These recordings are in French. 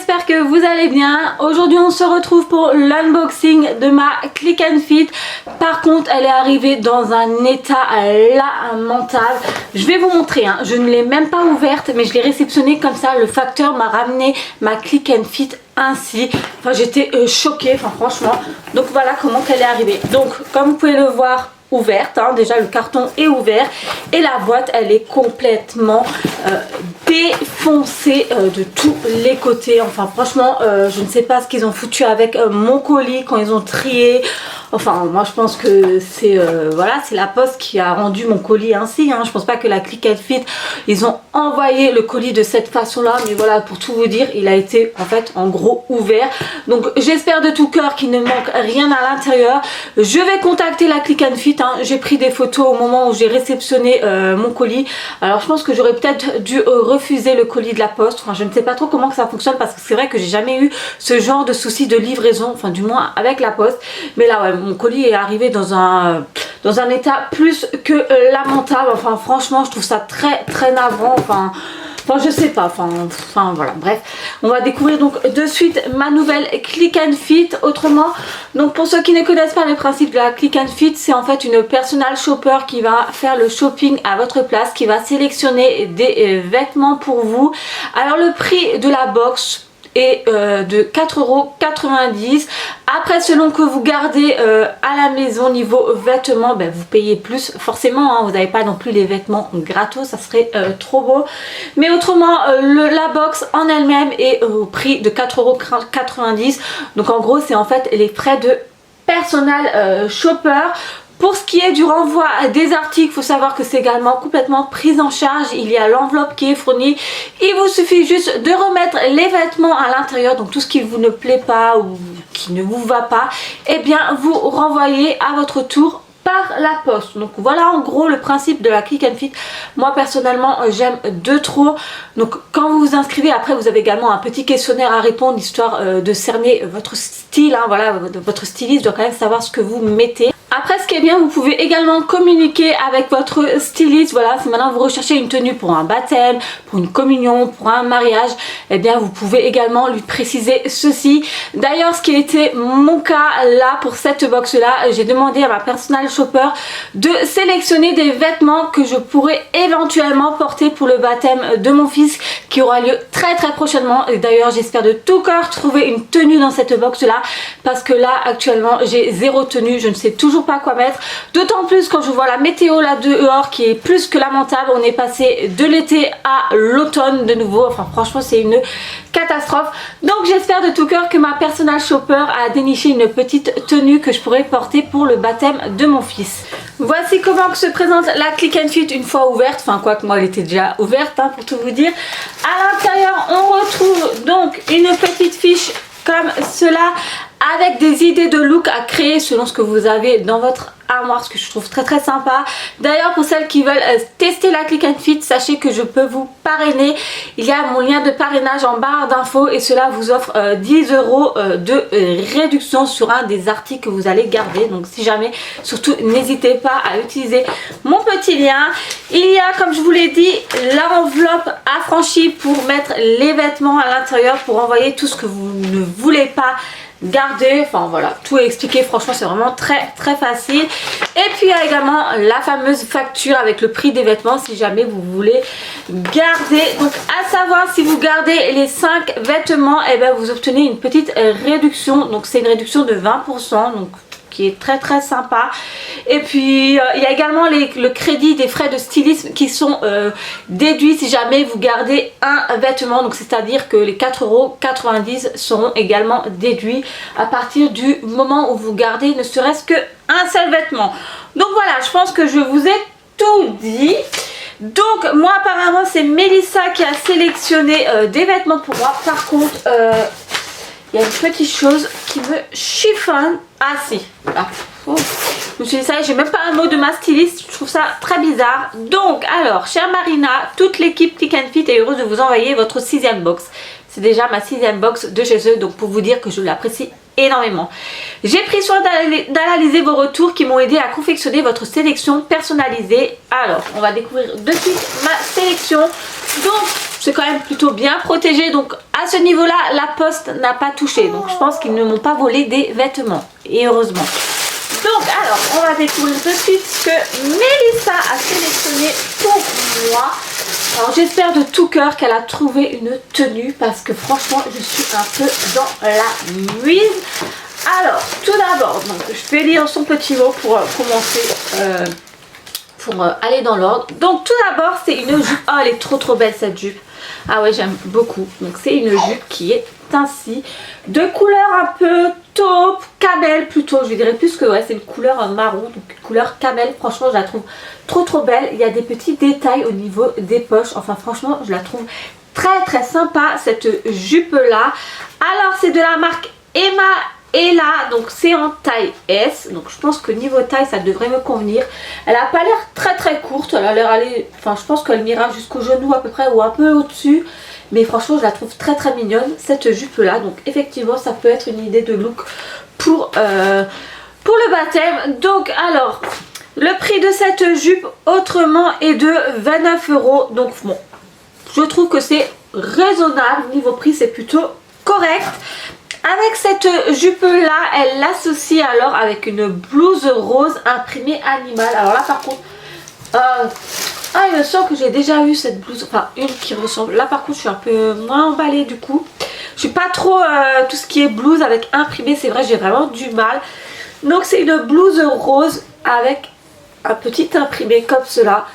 j'espère que vous allez bien. Aujourd'hui on se retrouve pour l'unboxing de ma Click and Fit. Par contre elle est arrivée dans un état lamentable. Je vais vous montrer, hein. Je ne l'ai même pas ouverte mais je l'ai réceptionnée comme ça. Le facteur m'a ramené ma Click and Fit ainsi. Enfin j'étais choquée, enfin franchement. Donc voilà comment elle est arrivée. Donc comme vous pouvez le voir, ouverte, hein. Déjà le carton est ouvert et la boîte elle est complètement défoncée de tous les côtés. Enfin franchement je ne sais pas ce qu'ils ont foutu avec mon colis quand ils ont trié. Enfin moi je pense que c'est voilà, c'est la poste qui a rendu mon colis ainsi, hein. Je pense pas que la Click and Fit ils ont envoyé le colis de cette façon là, mais voilà, pour tout vous dire il a été en fait en gros ouvert. Donc j'espère de tout cœur qu'il ne manque rien à l'intérieur. Je vais contacter la Click and Fit, hein. J'ai pris des photos au moment où j'ai réceptionné mon colis. Alors je pense que j'aurais peut-être dû refuser le colis de la poste. Enfin je ne sais pas trop comment que ça fonctionne parce que c'est vrai que j'ai jamais eu ce genre de souci de livraison, enfin du moins avec la poste. Mais là ouais, mon colis est arrivé dans un état plus que lamentable. Enfin franchement je trouve ça très navrant. Enfin je sais pas, enfin voilà, bref. On va découvrir donc de suite ma nouvelle Click and Fit. Autrement, donc pour ceux qui ne connaissent pas le principe de la Click and Fit, c'est en fait une personal shopper qui va faire le shopping à votre place, qui va sélectionner des vêtements pour vous. Alors le prix de la box est de 4,90 €. Après selon que vous gardez à la maison niveau vêtements, ben, vous payez plus forcément, hein. Vous n'avez pas non plus les vêtements gratos, ça serait trop beau. Mais autrement la box en elle-même est au prix de 4,90 €. Donc en gros c'est en fait les frais de personal shopper. Pour ce qui est du renvoi des articles, il faut savoir que c'est également complètement pris en charge. Il y a l'enveloppe qui est fournie. Il vous suffit juste de remettre les vêtements à l'intérieur. Donc tout ce qui vous ne plaît pas ou qui ne vous va pas, eh bien vous renvoyez à votre tour par la poste. Donc voilà en gros le principe de la Click and Fit. Moi personnellement j'aime de trop. Donc quand vous vous inscrivez, après vous avez également un petit questionnaire à répondre histoire de cerner votre style, hein. Voilà, votre styliste doit quand même savoir ce que vous mettez. Après ce qui est bien, vous pouvez également communiquer avec votre styliste. Voilà, si maintenant vous recherchez une tenue pour un baptême, pour une communion, pour un mariage, eh bien vous pouvez également lui préciser ceci. D'ailleurs ce qui a été mon cas là pour cette box là, j'ai demandé à ma personal shopper de sélectionner des vêtements que je pourrais éventuellement porter pour le baptême de mon fils qui aura lieu très prochainement. Et d'ailleurs j'espère de tout cœur trouver une tenue dans cette box là, parce que là actuellement j'ai zéro tenue, je ne sais toujours pas quoi mettre, d'autant plus quand je vois la météo là dehors qui est plus que lamentable. On est passé de l'été à l'automne de nouveau, enfin franchement c'est une catastrophe. Donc j'espère de tout cœur que ma personal shopper a déniché une petite tenue que je pourrais porter pour le baptême de mon fils. Voici comment que se présente la Click and Fit une fois ouverte, enfin quoi que moi elle était déjà ouverte, hein, pour tout vous dire. À l'intérieur on retrouve donc une petite fiche comme cela, avec des idées de look à créer selon ce que vous avez dans votre armoire, ce que je trouve très sympa. D'ailleurs pour celles qui veulent tester la Click and Fit, sachez que je peux vous parrainer. Il y a mon lien de parrainage en barre d'infos et cela vous offre 10 € de réduction sur un des articles que vous allez garder. Donc si jamais, surtout n'hésitez pas à utiliser mon petit lien. Il y a, comme je vous l'ai dit, l'enveloppe affranchie pour mettre les vêtements à l'intérieur, pour envoyer tout ce que vous ne voulez pas garder. Enfin voilà, tout est expliqué, franchement c'est vraiment très facile. Et puis il y a également la fameuse facture avec le prix des vêtements si jamais vous voulez garder. Donc à savoir, si vous gardez les 5 vêtements, et bien vous obtenez une petite réduction. Donc c'est une réduction de 20%, donc qui est très sympa. Et puis il y a également le crédit des frais de stylisme qui sont déduits si jamais vous gardez un vêtement. Donc c'est à dire que les 4,90 € seront également déduits à partir du moment où vous gardez ne serait-ce qu'un seul vêtement. Donc voilà, je pense que je vous ai tout dit. Donc moi apparemment c'est Mélissa qui a sélectionné des vêtements pour moi. Par contre il y a une petite chose qui me chiffonne. Ah si, voilà. Oh. Je me suis dit ça, j'ai même pas un mot de ma styliste, je trouve ça très bizarre. Donc alors, chère Marina, toute l'équipe Click and Fit est heureuse de vous envoyer votre 6e box. C'est déjà ma 6e box de chez eux, donc pour vous dire que je l'apprécie énormément. J'ai pris soin d'analyser vos retours qui m'ont aidé à confectionner votre sélection personnalisée. Alors, on va découvrir de suite ma sélection. Donc, c'est quand même plutôt bien protégé. Donc à ce niveau là, la poste n'a pas touché. Donc je pense qu'ils ne m'ont pas volé des vêtements, et heureusement. Donc alors on va découvrir tout de suite ce que Mélissa a sélectionné pour moi. Alors j'espère de tout cœur qu'elle a trouvé une tenue, parce que franchement je suis un peu dans la mouise. Alors tout d'abord, donc je vais lire son petit mot pour commencer, pour aller dans l'ordre. Donc tout d'abord c'est une jupe. Oh, elle est trop belle cette jupe. Ah ouais, j'aime beaucoup. Donc c'est une jupe qui est ainsi, de couleur un peu taupe, camel plutôt, je dirais, plus que ouais, c'est une couleur marron, donc couleur camel. Franchement je la trouve trop belle. Il y a des petits détails au niveau des poches, enfin franchement je la trouve très sympa cette jupe là. Alors c'est de la marque Emma et là, donc c'est en taille S, donc je pense que niveau taille ça devrait me convenir. Elle a pas l'air très courte, elle a l'air aller, enfin je pense qu'elle m'ira jusqu'au genou à peu près, ou un peu au-dessus. Mais franchement je la trouve très mignonne cette jupe là. Donc effectivement ça peut être une idée de look pour le baptême. Donc alors le prix de cette jupe autrement est de 29 €. Donc bon, je trouve que c'est raisonnable, niveau prix c'est plutôt correct. Avec cette jupe là, elle l'associe alors avec une blouse rose imprimée animal. Alors là par contre, il me semble que j'ai déjà eu cette blouse, enfin une qui ressemble. Là par contre je suis un peu moins emballée du coup. Je suis pas trop tout ce qui est blouse avec imprimé, c'est vrai, j'ai vraiment du mal. Donc c'est une blouse rose avec un petit imprimé comme cela.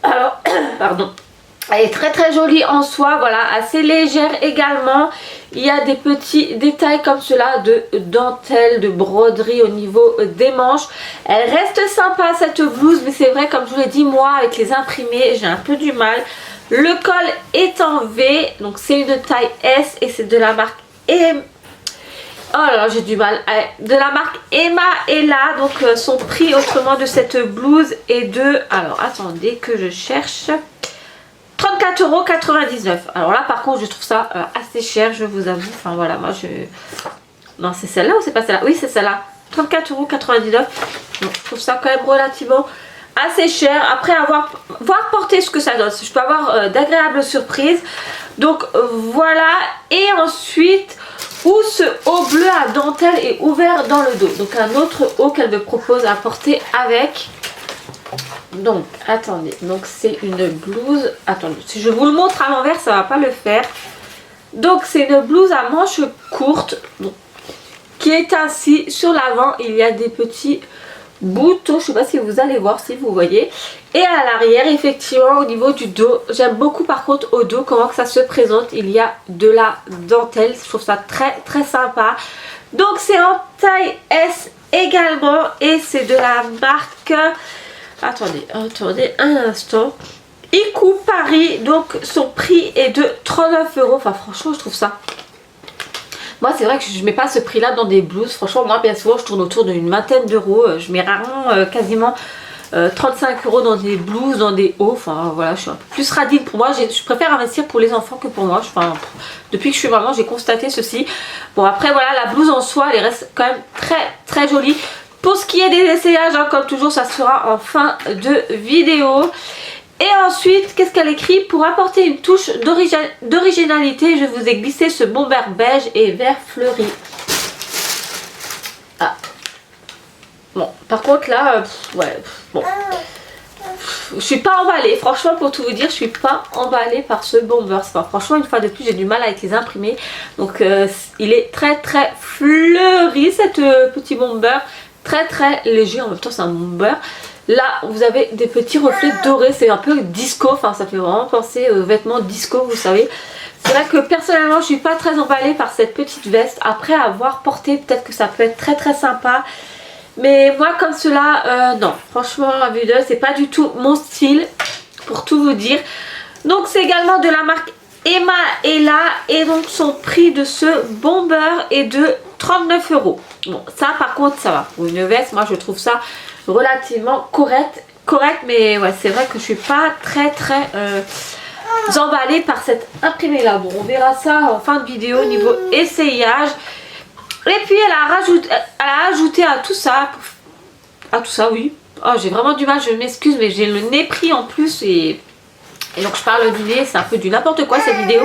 Alors, pardon. Elle est très jolie en soi, voilà, assez légère également. Il y a des petits détails comme cela de dentelle, de broderie au niveau des manches. Elle reste sympa cette blouse, mais c'est vrai, comme je vous l'ai dit, moi avec les imprimés j'ai un peu du mal. Le col est en V, donc c'est une taille S et c'est de la marque Oh là là, j'ai du mal. De la marque Emma et là, donc son prix autrement de cette blouse est de, alors attendez que je cherche, 34,99 €. Alors là par contre je trouve ça assez cher, je vous avoue. Enfin voilà, moi je... Non, c'est celle-là ou c'est pas celle-là? Oui, c'est celle-là. 34,99 €. Donc je trouve ça quand même relativement assez cher. Après avoir porté ce que ça donne, je peux avoir d'agréables surprises. Donc voilà. Et ensuite, où ce haut bleu à dentelle est ouvert dans le dos. Donc un autre haut qu'elle me propose à porter avec. Donc attendez, donc c'est une blouse, attendez, si je vous le montre à l'envers ça va pas le faire. Donc c'est une blouse à manches courtes, donc, qui est ainsi. Sur l'avant il y a des petits boutons, je sais pas si vous allez voir, si vous voyez. Et à l'arrière effectivement au niveau du dos, j'aime beaucoup par contre au dos comment que ça se présente. Il y a de la dentelle, je trouve ça très sympa. Donc c'est en taille S également et c'est de la marque... Attendez un instant. Iku Paris, donc son prix est de 39 €. Enfin franchement je trouve ça. Moi c'est vrai que je mets pas ce prix là dans des blouses. Franchement moi bien souvent je tourne autour d'une vingtaine d'euros. Je mets rarement quasiment 35 € dans des blouses, dans des hauts. Enfin voilà, je suis un peu plus radine pour moi. Je préfère investir pour les enfants que pour moi. Enfin, depuis que je suis maman j'ai constaté ceci. Bon après voilà, la blouse en soi elle reste quand même très jolie. Pour ce qui est des essayages, hein, comme toujours, ça sera en fin de vidéo. Et ensuite, qu'est-ce qu'elle écrit? Pour apporter une touche d'originalité, je vous ai glissé ce bomber beige et vert fleuri. Ah. Bon, par contre là, ouais, bon. Je suis pas emballée, franchement pour tout vous dire, je suis pas emballée par ce bomber. Enfin, franchement une fois de plus j'ai du mal avec les imprimés. Donc il est très fleuri cette petit bomber. Très léger, en même temps c'est un bomber. Là vous avez des petits reflets dorés, c'est un peu disco, enfin ça fait vraiment penser aux vêtements disco vous savez. C'est vrai que personnellement je suis pas très emballée par cette petite veste. Après avoir porté peut-être que ça peut être très sympa. Mais moi comme cela, non, franchement à vue d'œil c'est pas du tout mon style pour tout vous dire. Donc c'est également de la marque Emma et là, et donc son prix de ce bomber est de 39 €. Bon ça par contre ça va, pour une veste moi je trouve ça relativement correct, mais ouais c'est vrai que je suis pas très emballée par cette imprimée là. Bon on verra ça en fin de vidéo niveau essayage. Et puis elle a ajouté à tout ça oui, oh j'ai vraiment du mal, je m'excuse mais j'ai le nez pris en plus et Et donc je parle du nez, c'est un peu du n'importe quoi cette vidéo.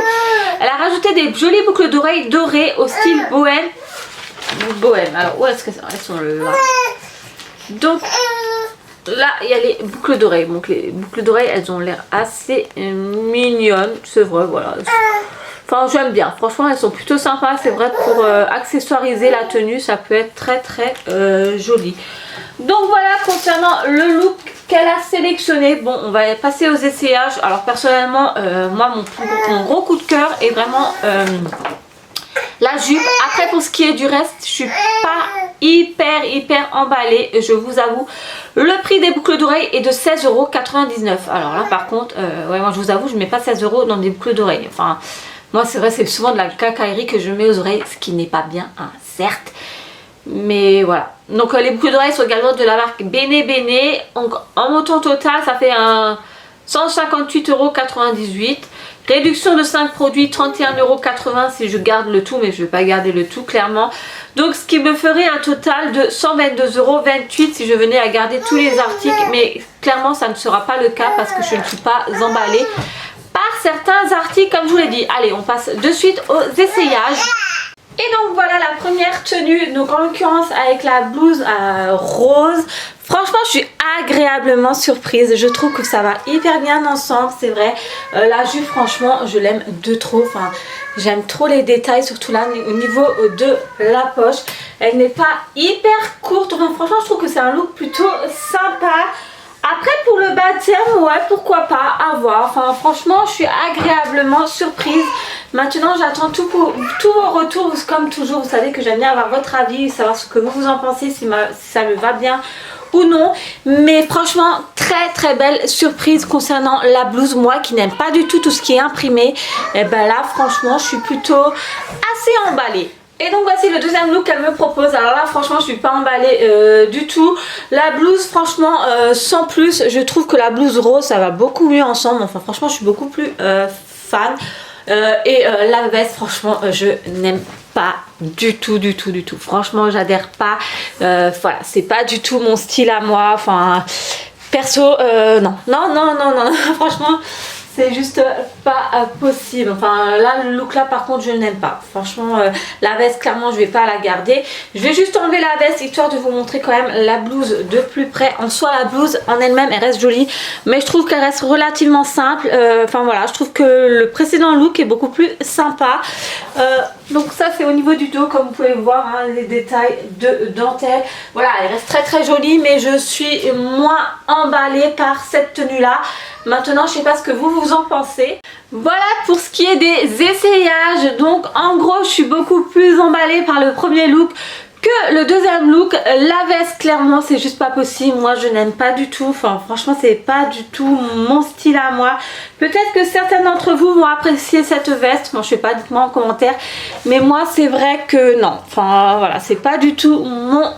Elle a rajouté des jolies boucles d'oreilles dorées au style bohème. Bohème, alors où est-ce qu'elles sont là? Donc là il y a les boucles d'oreilles. Donc les boucles d'oreilles elles ont l'air assez mignonnes, c'est vrai, voilà. Enfin j'aime bien, franchement elles sont plutôt sympas, c'est vrai pour accessoiriser la tenue ça peut être très très joli. Donc voilà concernant le look qu'elle a sélectionné. Bon on va passer aux essayages. Alors personnellement moi mon gros coup de cœur est vraiment la jupe. Après pour ce qui est du reste je suis pas hyper emballée, je vous avoue. Le prix des boucles d'oreilles est de 16,99 €. Alors là par contre ouais, moi je vous avoue je mets pas 16 € dans des boucles d'oreilles. Enfin moi c'est vrai c'est souvent de la cacaillerie que je mets aux oreilles, ce qui n'est pas bien hein, certes. Mais voilà. Donc les boucles d'oreilles sont également de la marque Bene Bene. Donc en montant total ça fait un 158,98 €. Réduction de 5 produits, 31,80 € si je garde le tout, mais je ne vais pas garder le tout clairement. Donc ce qui me ferait un total de 122,28 € si je venais à garder tous les articles. Mais clairement ça ne sera pas le cas parce que je ne suis pas emballée par certains articles comme je vous l'ai dit. Allez on passe de suite aux essayages. Et donc voilà la première tenue, donc en l'occurrence avec la blouse rose. Franchement je suis agréablement surprise, je trouve que ça va hyper bien ensemble, c'est vrai. La jupe franchement je l'aime de trop, enfin j'aime trop les détails, surtout là au niveau de la poche. Elle n'est pas hyper courte, enfin franchement je trouve que c'est un look plutôt sympa. Après pour le baptême, ouais pourquoi pas, à voir. Enfin franchement je suis agréablement surprise. Maintenant j'attends tous vos retours comme toujours. Vous savez que j'aime bien avoir votre avis, savoir ce que vous en pensez, si ça me va bien ou non. Mais franchement très belle surprise concernant la blouse. Moi qui n'aime pas du tout ce qui est imprimé, et ben là franchement je suis plutôt assez emballée. Et donc voici le deuxième look qu'elle me propose. Alors là franchement je suis pas emballée du tout. La blouse franchement sans plus, je trouve que la blouse rose ça va beaucoup mieux ensemble. Enfin franchement je suis beaucoup plus fan. La veste franchement je n'aime pas du tout. Franchement j'adhère pas. Voilà c'est pas du tout mon style à moi. Enfin perso non franchement c'est juste pas possible. Enfin là le look là par contre je n'aime pas. Franchement la veste clairement je vais pas la garder. Je vais juste enlever la veste histoire de vous montrer quand même la blouse de plus près. En soi la blouse en elle-même elle reste jolie, mais je trouve qu'elle reste relativement simple. Enfin voilà je trouve que le précédent look est beaucoup plus sympa. Donc ça c'est au niveau du dos comme vous pouvez voir hein, les détails de dentelle. Voilà elle reste très jolie, mais je suis moins emballée par cette tenue là. Maintenant je sais pas ce que vous en pensez. Voilà pour ce qui est des essayages. Donc en gros je suis beaucoup plus emballée par le premier look que le deuxième look. La veste clairement c'est juste pas possible, moi je n'aime pas du tout. Enfin franchement c'est pas du tout mon style à moi. Peut-être que certains d'entre vous vont apprécier cette veste, moi je sais pas, dites-moi en commentaire. Mais moi c'est vrai que non, enfin voilà c'est pas du tout mon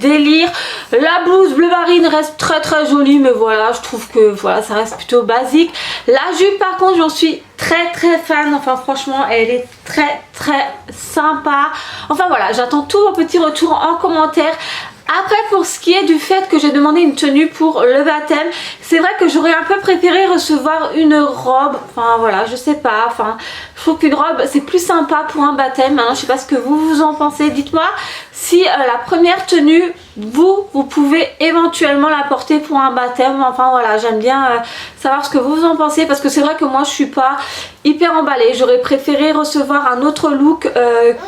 délire. La blouse bleu marine reste très jolie, mais voilà je trouve que voilà ça reste plutôt basique. La jupe par contre j'en suis très fan. Enfin franchement elle est très sympa. Enfin voilà j'attends tous vos petits retours en commentaire. Après pour ce qui est du fait que j'ai demandé une tenue pour le baptême, c'est vrai que j'aurais un peu préféré recevoir une robe. Enfin voilà je sais pas, enfin je trouve qu'une robe c'est plus sympa pour un baptême. Maintenant je sais pas ce que vous en pensez, dites-moi si la première tenue vous pouvez éventuellement la porter pour un baptême. Enfin voilà j'aime bien savoir ce que vous en pensez, parce que c'est vrai que moi je suis pas hyper emballée. J'aurais préféré recevoir un autre look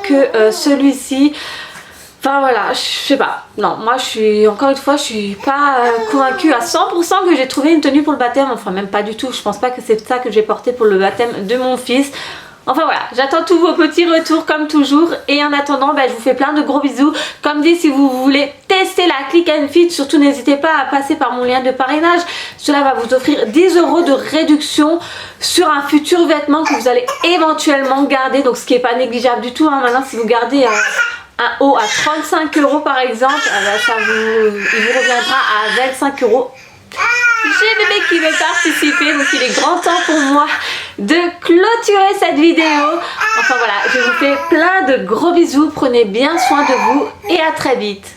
que celui-ci. Enfin voilà, je sais pas. Non, moi je suis, encore une fois, je suis pas convaincue à 100% que j'ai trouvé une tenue pour le baptême. Enfin même pas du tout, je pense pas que c'est ça que j'ai porté pour le baptême de mon fils. Enfin voilà, j'attends tous vos petits retours comme toujours. Et en attendant, je vous fais plein de gros bisous. Comme dit, si vous voulez tester la Click and Fit, surtout n'hésitez pas à passer par mon lien de parrainage. Cela va vous offrir 10 € de réduction sur un futur vêtement que vous allez éventuellement garder. Donc ce qui n'est pas négligeable du tout. Hein. Maintenant si vous gardez un haut à 35 € par exemple, il vous reviendra à 25 €. J'ai bébé qui veut participer, donc il est grand temps pour moi de clôturer cette vidéo. Enfin voilà, je vous fais plein de gros bisous, prenez bien soin de vous et à très vite.